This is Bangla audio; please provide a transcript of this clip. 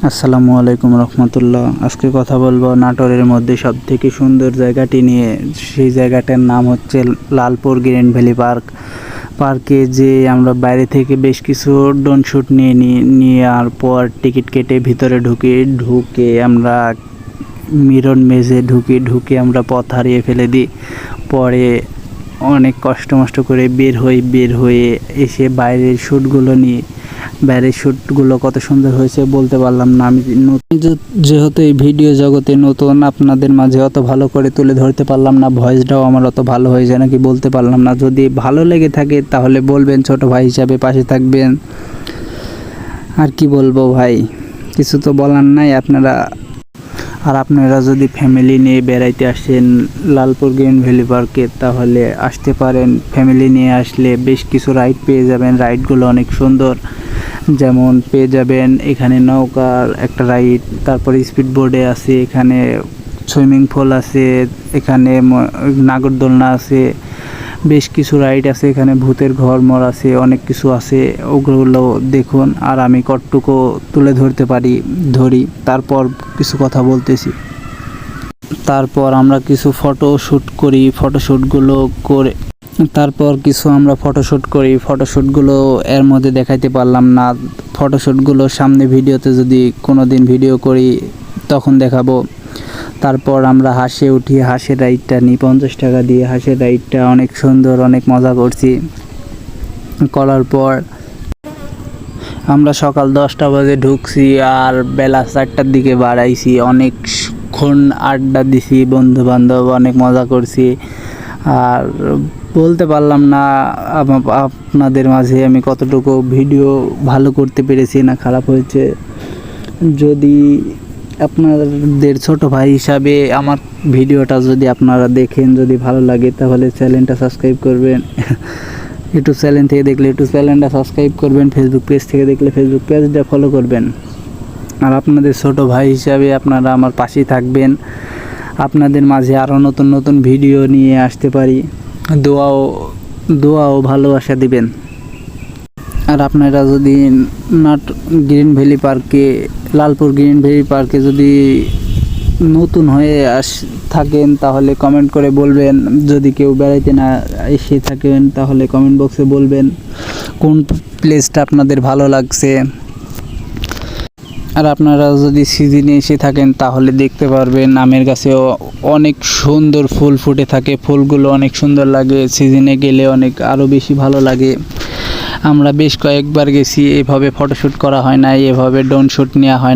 আসসালামু আলাইকুম রহমতুল্লাহ। আজকে কথা বলবো নাটোরের মধ্যে সবথেকে সুন্দর জায়গাটি নিয়ে। সেই জায়গাটার নাম হচ্ছে লালপুর গ্রিন ভ্যালি পার্ক। পার্কে যে আমরা বাইরে থেকে বেশ কিছু ড্রোন শ্যুট নেওয়ার পর টিকিট কেটে ভিতরে ঢুকে আমরা মিরন মেজে ঢুকে আমরা পথ হারিয়ে ফেলে দিই। পরে অনেক কষ্ট করে বের হয়ে এসে বাইরের শ্যুটগুলো নিই। বাইরের শ্যুটগুলো কত সুন্দর হয়েছে বলতে পারলাম না। আমি যেহেতু এই ভিডিও জগতে নতুন, আপনাদের মাঝে অত ভালো করে তুলে ধরতে পারলাম না। ভয়েসটাও আমার অত ভালো হয়েছে নাকি বলতে পারলাম না। যদি ভালো লেগে থাকে তাহলে বলবেন, ছোট ভাই হিসাবে পাশে থাকবেন। আর কি বলবো ভাই, কিছু তো বলার নাই। আপনারা যদি ফ্যামিলি নিয়ে বেড়াইতে আসেন লালপুর গ্রিন ভ্যালি পার্কে তাহলে আসতে পারেন। ফ্যামিলি নিয়ে আসলে বেশ কিছু রাইড পেয়ে যাবেন। রাইডগুলো অনেক সুন্দর, যেমন পেয়ে যাবেন এখানে নৌকার একটা রাইড, তারপরে স্পিড বোর্ডে আছে, এখানে সুইমিং পুল আছে, এখানে নাগরদোলনা আছে, বেশ কিছু রাইড আছে, এখানে ভূতের ঘরমর আছে, অনেক কিছু আছে। ওগুলো দেখুন। আর আমি কতটুকু তুলে ধরি তারপর কিছু কথা বলতেছি। তারপর আমরা কিছু ফটোশ্যুট করি। ফটোশ্যুটগুলো এর মধ্যে দেখাইতে পারলাম না। ফটোশ্যুটগুলো সামনে ভিডিওতে যদি কোনো দিন ভিডিও করি তখন দেখাবো। তারপর আমরা হাঁসে উঠি, হাঁসের রাইডটা নিই 50 টাকা দিয়ে। হাঁসের রাইডটা অনেক সুন্দর, অনেক মজা করার পর আমরা সকাল 10টা বাজে ঢুকছি আর বেলা 4টার দিকে বাড়াইছি। অনেকক্ষণ আড্ডা দিছি, বন্ধু বান্ধব, অনেক মজা করছি। আর বলতে পারলাম না আপনাদের মাঝে আমি কতটুকু ভিডিও ভালো করতে পেরেছি না খারাপ হয়েছে। যদি আপনাদের ছোট ভাই হিসাবে আমার ভিডিওটা যদি আপনারা দেখেন, যদি ভালো লাগে তাহলে চ্যানেলটা সাবস্ক্রাইব করবেন। ইউটিউব চ্যানেল থেকে দেখলে ইউটিউব চ্যানেলটা সাবস্ক্রাইব করবেন, ফেসবুক পেজ থেকে দেখলে ফেসবুক পেজটা ফলো করবেন। আর আপনাদের ছোট ভাই হিসাবে আপনারা আমার পাশেই থাকবেন। আপনাদের মাঝে আরও নতুন ভিডিও নিয়ে আসতে পারি। দোয়া ও ভালোবাসা দিবেন। আর আপনারা যদি লালপুর গ্রিন ভ্যালি পার্কে যদি নতুন হয়ে থাকেন তাহলে কমেন্ট করে বলবেন। যদি কেউ বেড়াইতে না এসে থাকেন তাহলে কমেন্ট বক্সে বলবেন কোন প্লেসটা আপনাদের ভালো লাগছে। আর আপনারা যদি সিজনে এসে থাকেন তাহলে দেখতে পারবেন আমের গাছেও অনেক সুন্দর ফুল ফুটে থাকে। ফুলগুলো অনেক সুন্দর লাগে, সিজনে গেলে আরও বেশি ভালো লাগে। আমরা বেশ কয়েকবার গেছি। এভাবে ফটোশ্যুট করা হয় না, এভাবে ড্রোন শ্যুট নেওয়া হয় না।